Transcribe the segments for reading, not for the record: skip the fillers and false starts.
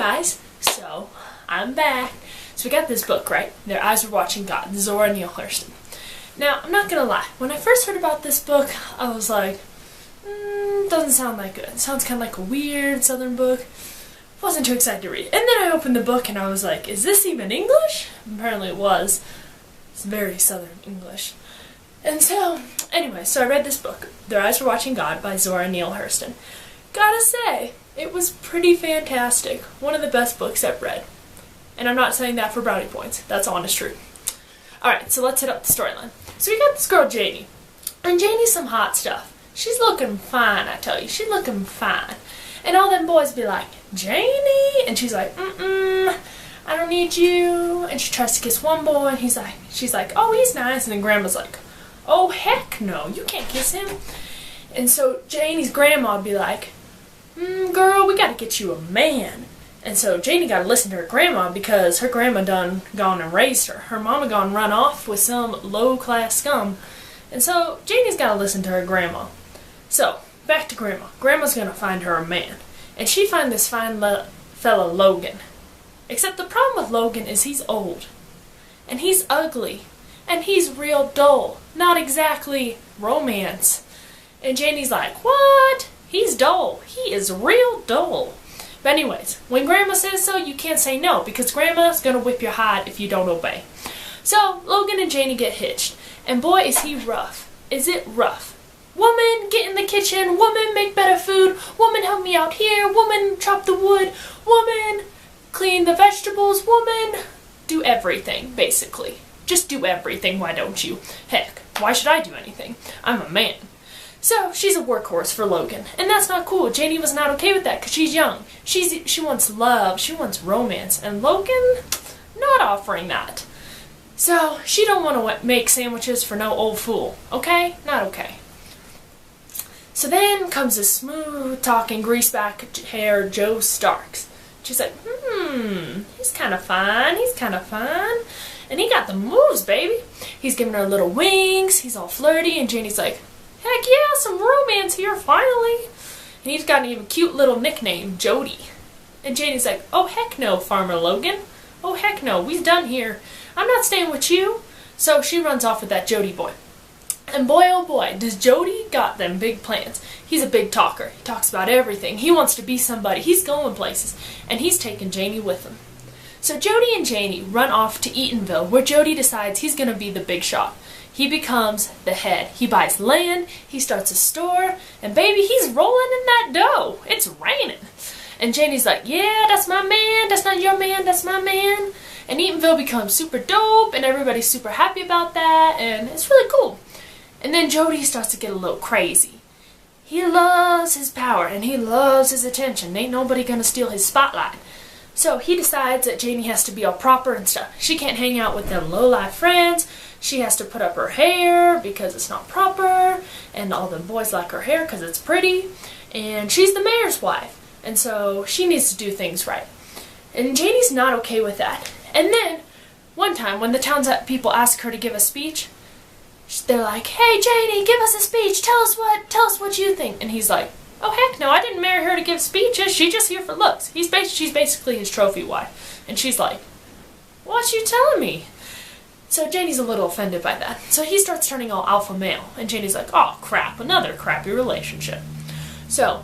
guys, so I'm back. So we got this book, right? Their Eyes Were Watching God, Zora Neale Hurston. Now, I'm not gonna lie, when I first heard about this book, I was like, doesn't sound that good. It sounds kind of like a weird southern book. Wasn't too excited to read it. And then I opened the book and I was like, is this even English? Apparently it was. It's very southern English. And so, anyway, so I read this book, Their Eyes Were Watching God by Zora Neale Hurston. Gotta say, it was pretty fantastic. One of the best books I've read. And I'm not saying that for brownie points. That's honest truth. Alright, so let's hit up the storyline. So we got this girl, Janie. And Janie's some hot stuff. She's looking fine, I tell you. She's looking fine. And all them boys be like, Janie? And she's like, I don't need you. And she tries to kiss one boy, and she's like, oh, he's nice. And then Grandma's like, oh, heck no, you can't kiss him. And so Janie's grandma would be like, girl, we gotta get you a man. And so Janie gotta listen to her grandma because her grandma done gone and raised her. Her mama gone run off with some low-class scum. And so Janie's gotta listen to her grandma. So, back to Grandma. Grandma's gonna find her a man. And she find this fine fella Logan. Except the problem with Logan is he's old. And he's ugly. And he's real dull. Not exactly romance. And Janie's like, what? He's dull. He is real dull. But anyways, when Grandma says so, you can't say no, because Grandma's gonna whip your hide if you don't obey. So, Logan and Janie get hitched. And boy, is he rough. Is it rough? Woman, get in the kitchen. Woman, make better food. Woman, help me out here. Woman, chop the wood. Woman, clean the vegetables. Woman, do everything, basically. Just do everything, why don't you? Heck, why should I do anything? I'm a man. So, she's a workhorse for Logan. And that's not cool. Janie was not okay with that because she's young. She wants love. She wants romance. And Logan, not offering that. So, she don't want to make sandwiches for no old fool. Okay? Not okay. So then comes this smooth-talking, greaseback-haired Joe Starks. She's like, he's kind of fine. He's kind of fine. And he got the moves, baby. He's giving her little wings. He's all flirty. And Janie's like, heck yeah, some romance here, finally. And he's got an even cute little nickname, Jody. And Janie's like, oh, heck no, Farmer Logan. Oh, heck no, we's done here. I'm not staying with you. So she runs off with that Jody boy. And boy, oh boy, does Jody got them big plans. He's a big talker. He talks about everything. He wants to be somebody. He's going places. And he's taking Janie with him. So Jody and Janie run off to Eatonville, where Jody decides he's going to be the big shot. He becomes the head. He buys land, he starts a store, and baby, he's rolling in that dough. It's raining. And Janie's like, yeah, that's my man. That's not your man. That's my man. And Eatonville becomes super dope, and everybody's super happy about that, and it's really cool. And then Jody starts to get a little crazy. He loves his power, and he loves his attention. Ain't nobody gonna steal his spotlight. So he decides that Janie has to be all proper and stuff. She can't hang out with them low-life friends. She has to put up her hair because it's not proper. And all the boys like her hair because it's pretty. And she's the mayor's wife. And so she needs to do things right. And Janie's not okay with that. And then, one time, when the town's people ask her to give a speech, they're like, hey, Janie, give us a speech. Tell us what you think. And he's like, oh, heck no, I didn't marry her to give speeches. She's just here for looks. She's basically his trophy wife. And she's like, what you telling me? So Janie's a little offended by that. So he starts turning all alpha male. And Janie's like, oh, crap, another crappy relationship. So,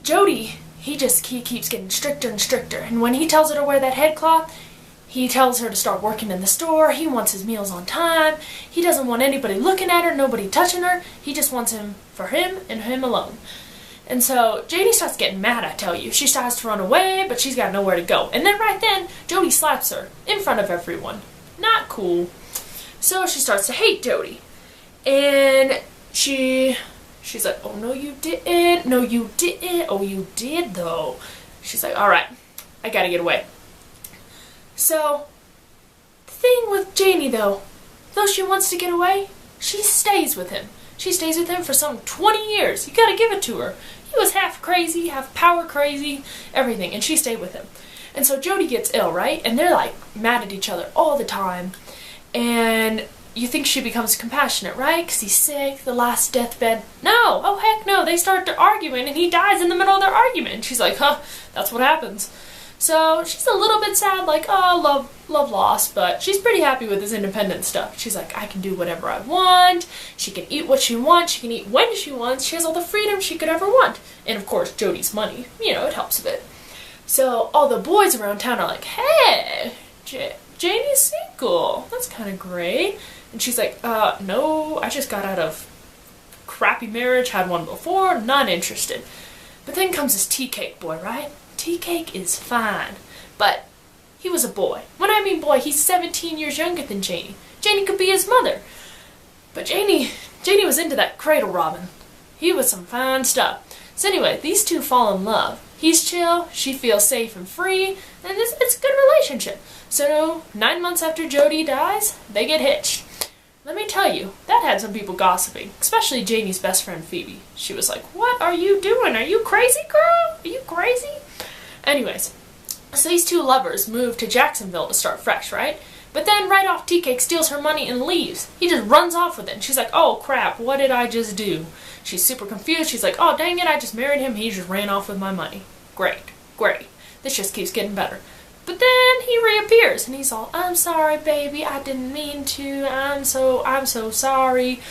Jody, he keeps getting stricter and stricter. And when he tells her to wear that headcloth, he tells her to start working in the store. He wants his meals on time. He doesn't want anybody looking at her, nobody touching her. He just wants him for him and him alone. And so Janie starts getting mad, I tell you. She starts to run away, but she's got nowhere to go. And then right then, Jody slaps her in front of everyone. Not cool. So she starts to hate Jody. And she's like, oh, no, you didn't. No, you didn't. Oh, you did, though. She's like, all right, I gotta get away. So, the thing with Janie, though she wants to get away, she stays with him. She stays with him for some 20 years. You gotta give it to her. He was half crazy, half power crazy, everything, and she stayed with him. And so Jody gets ill, right? And they're like mad at each other all the time. And you think she becomes compassionate, right? Because he's sick, the last deathbed. No! Oh heck no! They start arguing and he dies in the middle of their argument. She's like, huh, that's what happens. So she's a little bit sad, like, oh, love lost, but she's pretty happy with his independent stuff. She's like, I can do whatever I want, she can eat what she wants, she can eat when she wants, she has all the freedom she could ever want. And of course, Jodie's money, you know, it helps a bit. So all the boys around town are like, hey, Janie's single, that's kind of great. And she's like, no, I just got out of crappy marriage, had one before, not interested. But then comes this tea cake boy, right? Tea cake is fine, but he was a boy. When I mean boy, he's 17 years younger than Janie. Janie could be his mother. But Janie was into that cradle robbing. He was some fine stuff. So anyway, these two fall in love. He's chill, she feels safe and free, and it's a good relationship. So 9 months after Jodie dies, they get hitched. Let me tell you, that had some people gossiping, especially Janie's best friend Phoebe. She was like, what are you doing? Are you crazy, girl? Are you crazy? Anyways, so these two lovers move to Jacksonville to start fresh, right? But then right off, Tea Cake steals her money and leaves. He just runs off with it. And she's like, oh crap, what did I just do? She's super confused. She's like, oh dang it, I just married him. He just ran off with my money. Great, great. This just keeps getting better. But then he reappears and he's all, I'm sorry, baby, I didn't mean to. I'm so sorry.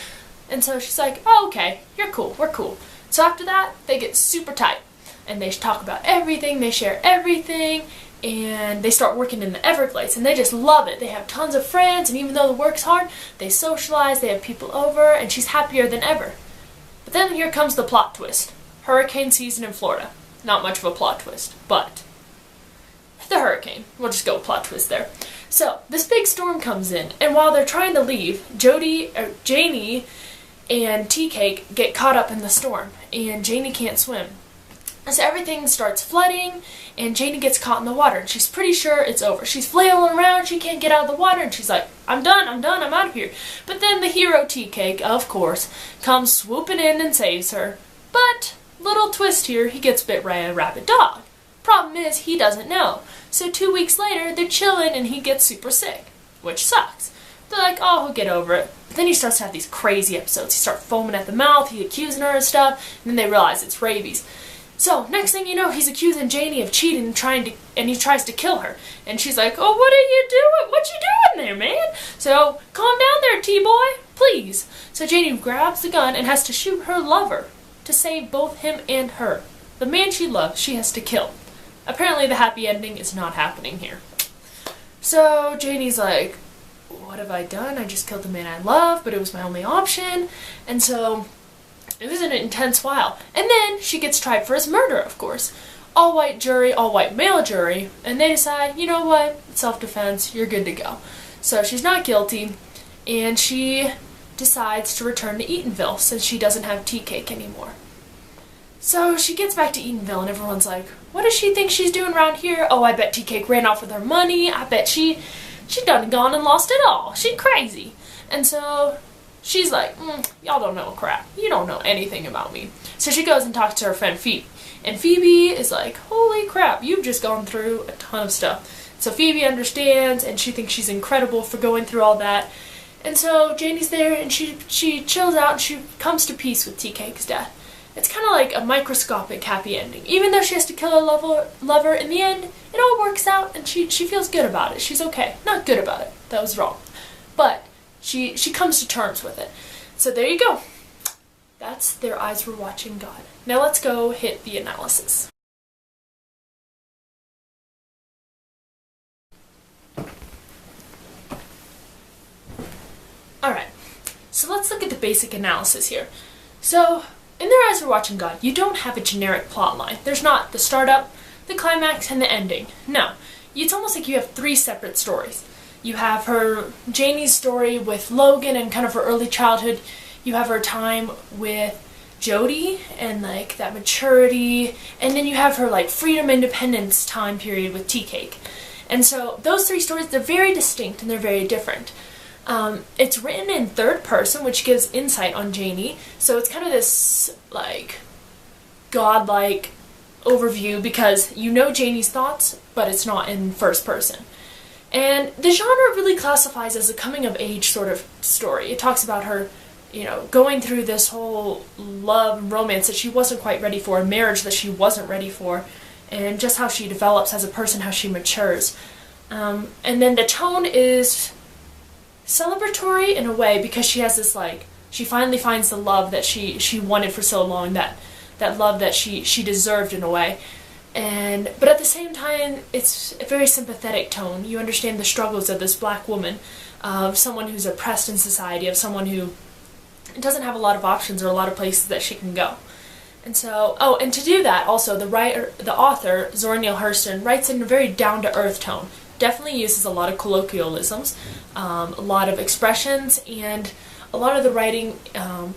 And so she's like, oh, okay, you're cool, we're cool. So after that, they get super tight. And they talk about everything, they share everything, and they start working in the Everglades, and they just love it. They have tons of friends, and even though the work's hard, they socialize, they have people over, and she's happier than ever. But then here comes the plot twist. Hurricane season in Florida. Not much of a plot twist, but the hurricane. We'll just go with plot twist there. So, this big storm comes in, and while they're trying to leave, Janie and Tea Cake get caught up in the storm, and Janie can't swim. So everything starts flooding, and Janie gets caught in the water, and she's pretty sure it's over. She's flailing around, she can't get out of the water, and she's like, I'm done, I'm out of here. But then the hero Tea Cake, of course, comes swooping in and saves her. But, little twist here, he gets bit by a rabid dog. Problem is, he doesn't know. So 2 weeks later, they're chilling, and he gets super sick, which sucks. They're like, oh, he'll get over it. But then he starts to have these crazy episodes. He starts foaming at the mouth, he's accusing her of stuff, and then they realize it's rabies. So, next thing you know, he's accusing Janie of cheating and he tries to kill her. And she's like, oh, what are you doing? What you doing there, man? So, calm down there, T-boy, please. So Janie grabs the gun and has to shoot her lover to save both him and her. The man she loves, she has to kill. Apparently the happy ending is not happening here. So, Janie's like, what have I done? I just killed the man I love, but it was my only option. And so it was an intense while. And then she gets tried for his murder, of course. All-white jury, all-white male jury, and they decide, you know what, self-defense, you're good to go. So she's not guilty, and she decides to return to Eatonville since she doesn't have Tea Cake anymore. So she gets back to Eatonville, and everyone's like, what does she think she's doing around here? Oh, I bet Tea Cake ran off with her money. I bet she done gone and lost it all. She crazy. And so she's like, y'all don't know crap. You don't know anything about me. So she goes and talks to her friend Phoebe. And Phoebe is like, holy crap, you've just gone through a ton of stuff. So Phoebe understands, and she thinks she's incredible for going through all that. And so Janie's there, and she chills out, and she comes to peace with Tea Cake's death. It's kind of like a microscopic happy ending. Even though she has to kill her lover, in the end, it all works out, and she feels good about it. She's okay. Not good about it. That was wrong. But she comes to terms with it. So there you go. That's Their Eyes Were Watching God. Now let's go hit the analysis. Alright, so let's look at the basic analysis here. So, in Their Eyes Were Watching God, you don't have a generic plot line. There's not the startup, the climax, and the ending. No. It's almost like you have three separate stories. You have Janie's story with Logan and kind of her early childhood. You have her time with Jodie and like that maturity. And then you have her like freedom independence time period with Tea Cake. And so those three stories, they're very distinct and they're very different. It's written in third person, which gives insight on Janie. So it's kind of this like godlike overview because you know Janie's thoughts, but it's not in first person. And the genre really classifies as a coming-of-age sort of story. It talks about her, you know, going through this whole love and romance that she wasn't quite ready for, a marriage that she wasn't ready for, and just how she develops as a person, how she matures. And then the tone is celebratory in a way, because she has this, like, she finally finds the love that she wanted for so long, that love that she deserved in a way. But at the same time, it's a very sympathetic tone. You understand the struggles of this black woman, of someone who's oppressed in society, of someone who doesn't have a lot of options or a lot of places that she can go. And so, and to do that, also, the author, Zora Neale Hurston, writes in a very down-to-earth tone. Definitely uses a lot of colloquialisms, a lot of expressions, and a lot of the writing,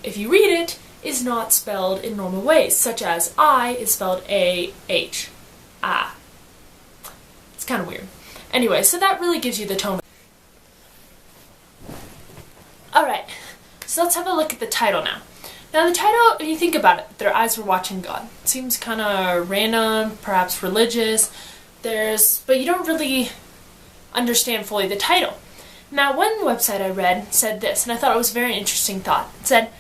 if you read it, is not spelled in normal ways, such as I is spelled A-H. Ah. It's kind of weird. Anyway, so that really gives you the tone. Alright, so let's have a look at the title now. Now the title, if you think about it, Their Eyes Were Watching God. It seems kind of random, perhaps religious, but you don't really understand fully the title. Now one website I read said this, and I thought it was a very interesting thought. It said,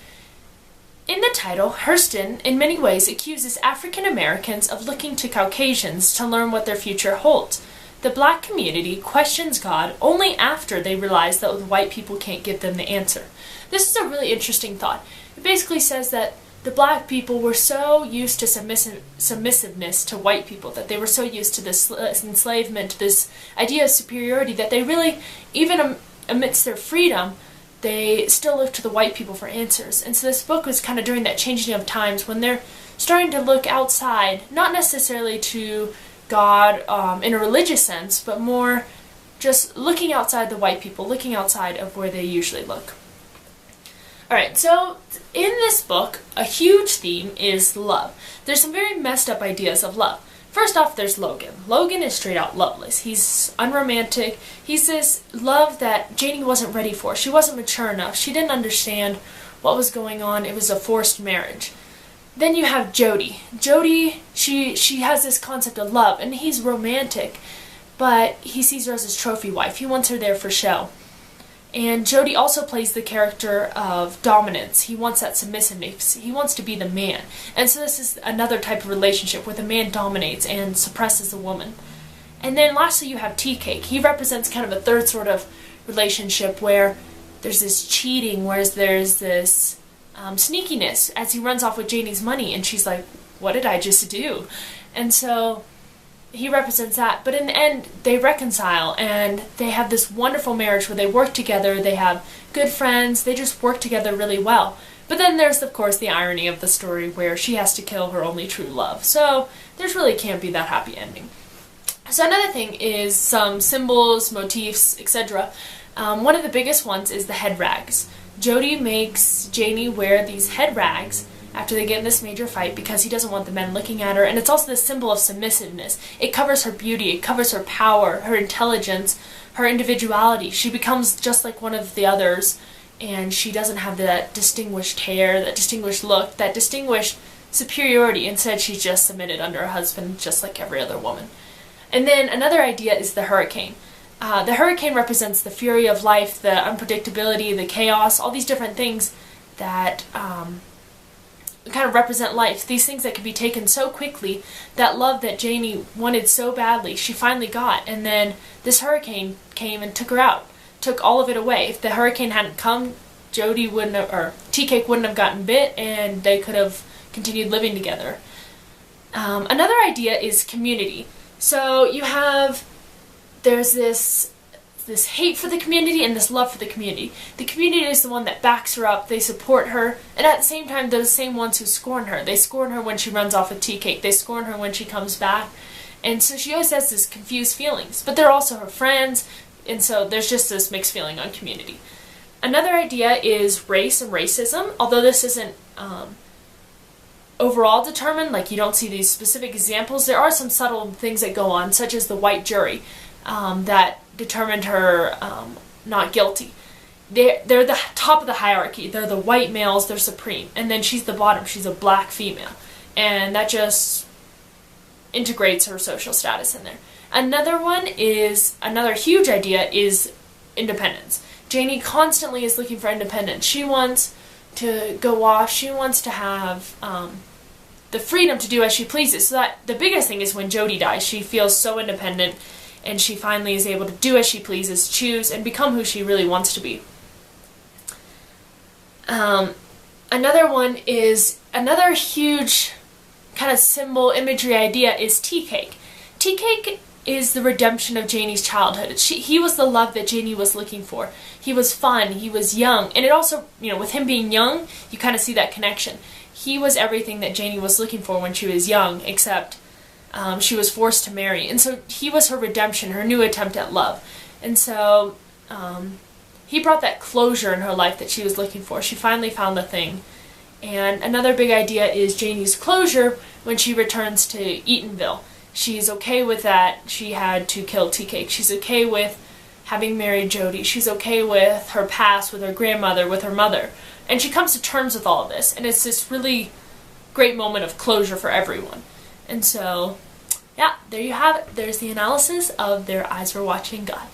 in the title, Hurston, in many ways, accuses African Americans of looking to Caucasians to learn what their future holds. The black community questions God only after they realize that the white people can't give them the answer. This is a really interesting thought. It basically says that the black people were so used to submissiveness to white people, that they were so used to this enslavement, to this idea of superiority, that they really, even amidst their freedom, they still look to the white people for answers. And so this book was kind of during that changing of times when they're starting to look outside, not necessarily to God in a religious sense, but more just looking outside the white people, looking outside of where they usually look. Alright, so in this book, a huge theme is love. There's some very messed up ideas of love. First off, there's Logan. Logan is straight out loveless. He's unromantic. He's this love that Janie wasn't ready for. She wasn't mature enough. She didn't understand what was going on. It was a forced marriage. Then you have Jody. Jody, she has this concept of love, and he's romantic, but he sees her as his trophy wife. He wants her there for show. And Jody also plays the character of dominance. He wants that submissiveness. He wants to be the man. And so this is another type of relationship where the man dominates and suppresses the woman. And then lastly you have Tea Cake. He represents kind of a third sort of relationship where there's this cheating, whereas there's this sneakiness as he runs off with Janie's money, and she's like, what did I just do? And so he represents that, but in the end, they reconcile, and they have this wonderful marriage where they work together, they have good friends, they just work together really well. But then there's, of course, the irony of the story where she has to kill her only true love. So there's really can't be that happy ending. So another thing is some symbols, motifs, etc. One of the biggest ones is the head rags. Jody makes Janie wear these head rags after they get in this major fight because he doesn't want the men looking at her, and it's also the symbol of submissiveness. It covers her beauty, it covers her power, her intelligence, her individuality. She becomes just like one of the others, and she doesn't have that distinguished hair, that distinguished look, that distinguished superiority. Instead, she's just submitted under her husband, just like every other woman. And then another idea is the hurricane. The hurricane represents the fury of life, the unpredictability, the chaos, all these different things that kind of represent life. These things that could be taken so quickly, that love that Janie wanted so badly, she finally got, and then this hurricane came and took her out, took all of it away. If the hurricane hadn't come, Jody wouldn't have, or Tea Cake wouldn't have gotten bit, and they could have continued living together. Another idea is community. So you have, there's this hate for the community and this love for the community. The community is the one that backs her up, they support her, and at the same time they're the same ones who scorn her. They scorn her when she runs off with Tea Cake, they scorn her when she comes back, and so she always has this confused feelings. But they're also her friends, and so there's just this mixed feeling on community. Another idea is race and racism, although this isn't overall determined, like you don't see these specific examples, there are some subtle things that go on, such as the white jury that determined her not guilty. They're the top of the hierarchy. They're the white males, they're supreme. And then she's the bottom, she's a black female. And that just integrates her social status in there. Another huge idea is independence. Janie constantly is looking for independence. She wants to go off. She wants to have the freedom to do as she pleases. So that the biggest thing is when Jody dies, she feels so independent, and she finally is able to do as she pleases, choose, and become who she really wants to be. Another huge kind of symbol imagery idea is tea cake. Tea cake is the redemption of Janie's childhood. He was the love that Janie was looking for. He was fun, he was young, and it also, with him being young, you kind of see that connection. He was everything that Janie was looking for when she was young, except she was forced to marry. And so he was her redemption, her new attempt at love. And so he brought that closure in her life that she was looking for. She finally found the thing. And another big idea is Janie's closure when she returns to Eatonville. She's okay with that. She had to kill Tea Cake. She's okay with having married Jody. She's okay with her past, with her grandmother, with her mother. And she comes to terms with all of this. And it's this really great moment of closure for everyone. And so, yeah, there you have it. There's the analysis of Their Eyes Were Watching God.